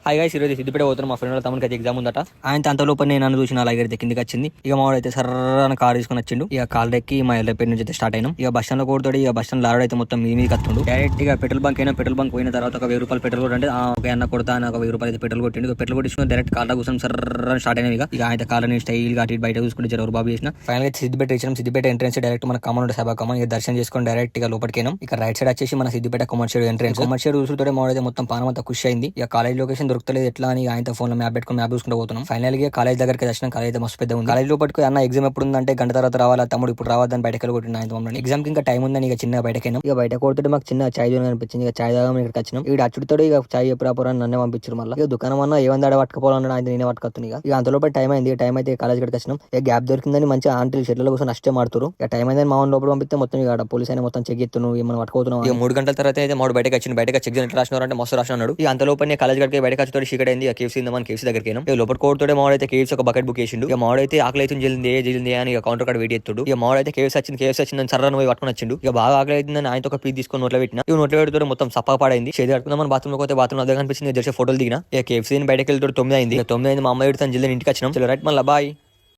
Hi guys, ఈరోజు సిద్దిపేట పోతున్నాం. మా ఫ్రెండ్ వాళ్ళ తమ్మునికి అయితే ఎగ్జామ్ ఉందట. ఆయన అంత లోపల నేను నన్ను చూసిన అలాగే అయితే కిందికి వచ్చింది. ఇక మా అయితే సర్రాన కార్ తీసుకుని వచ్చిండు. ఇక కార్ ఎక్కి మా ఎల్లపేట నుంచి అయితే స్టార్ట్ అయినాం. ఇక బస్ స్టాండ్ లో కూడతాడు. ఇక బస్ స్టాండ్ లాడ్ అయితే మొత్తం మీద కత్తుండు. డైరెక్ట్ గా పెట్రోల్ బంక్ అయినా పెట్రోల్ బంక్ పోయిన తర్వాత ఒక 1000 రూపాయలు పెట్రోల్ కొట్టండి. ఒక అన్న కొడతా అని ఒక 1000 రూపాయలు అయితే పెట్రోల్ కొట్టిండు. ఇక పెట్రోల్ కొట్టించుకుని డైరెక్ట్ కార్ కూర్చొని సర్రాన స్టార్ట్ అయినా. ఇక ఆయన కార్ ని స్టైల్ గా బయట చూసుకుంటే జరవరు బాబు చేసిన. ఫైనల్ అయితే సిద్దిపేట ఇచ్చాం. సిద్దిపేట ఎంట్రెన్స్ డైరెక్ట్ మన కమన్ ఉంటే సభా కమన్. ఇక దర్శనం చేసుకొని డైరెక్ట్ గా లోపలికి అయినాం. ఇక రైట్ సైడ్ వచ్చేసి మన సిద్దిపేట కమర్షియల్ ఎంట్రెన్స్. కమర్షియల్ చూసుకుంటే మా అయితే మొత్తం పానం అంతా ఖుషి అయింది. ఇక కాలేజ్ లొకేషన్ దొరుకుతలేదు ఎట్లా అని ఆయన ఫోన్ లో మ్యాప్ పెట్టుకుని మ్యాప్ చూసుకుంటూ పోతున్నాం. ఫైనల్ గా కాలేజ్ దగ్గరికి దర్శనం. కాలేజ్ అయితే మస్తు పెద్ద ఉంది. కాలేజ్ లోపలికి అన్న ఎగ్జామ్ ఎప్పుడు ఉందంటే గంట తర్వాత రావాలా తమ్ముడు, ఇప్పుడు రావద్దని బయటకు కొట్టిన ఆయన మమ్మల్ని. ఎగ్జామ్ కి ఇంకా టైం ఉందని ఇక చిన్న బయటకైనా. ఇక బయట కొడుతుంటే మాకు చిన్న చాయ్ జోన్ అనిపించింది. ఇక చాయ్ దాగా ఇక్కడికి వచ్చినాం. ఇక అచ్చుడితో ఇక చాయ్ ఎప్పుడు నన్నే పంపించారు. మళ్ళీ ఇక దుకాణం అన్న ఏమంది ఆడ పట్టుకుపోవాలన్నాడు. ఆయన నేనే పట్టుకొస్తుంది. ఇక అంతలోపల టైం అయింది. టైం అయితే కాలేజ్ గడికి వచ్చినాం. ఇక గ్యాప్ దొరికిందని మంచి ఆంటీలు షెడ్ల కోసం నష్టం ఆడుతారు. ఇక టైం అయిందని మా లోపల పంపిస్తే మొత్తం ఇక పోలీస్ అయినా మొత్తం చెక్ ఎత్తును ఏమైనా పట్టుకోతున్నాం. ఇక 3 గంటల తర్వాత అయితే మాడు బయటకు వచ్చింది. బయటకు చెక్ ఎట్లా రాసినారంటే మస్తు రాసినాడు. ఇక అంత లోపల కాలేజ్ గడికి బయటకు వచ్చి షీకట్ అయింది. ఇక కేఫ్సీ మన కేఫ్సీ దగ్గరికి లోపల కోడుతోడే మాడైతే కేవ్స్ ఒక బకెట్ బుక్ చేసిండు. ఇక మాడైతే ఆకలి అయితే జల్లింది అని కౌంటర్ కార్డ్ వెయిట్ చేస్తాడు. ఇక మాడైతే కేవ్స్ వచ్చిందని సర్రను పోయి పట్టుకుని వచ్చిండు. ఇక బాగా ఆకలి అవుతుందని ఆయనతో ఒక పీస్ తీసుకొని నోట్లో పెట్టిన. ఇక నోట్లో పెడుతూ మొత్తం సప్పా పాడైంది. చేతి కట్టుకుందాం బాత్రూమ్ లో బాత్రూమ్ అదే కనిపించింది. జస్ట్ ఫోటోలు దిగిన. ఇక కేఫ్సీ బయటకు వెళ్తాడు 9 అయింది. 9 అయింది. మా అమ్మాయి జల్దీ ఇంటికి వచ్చినాం. రైట్ మళ్ళీ బాయ్.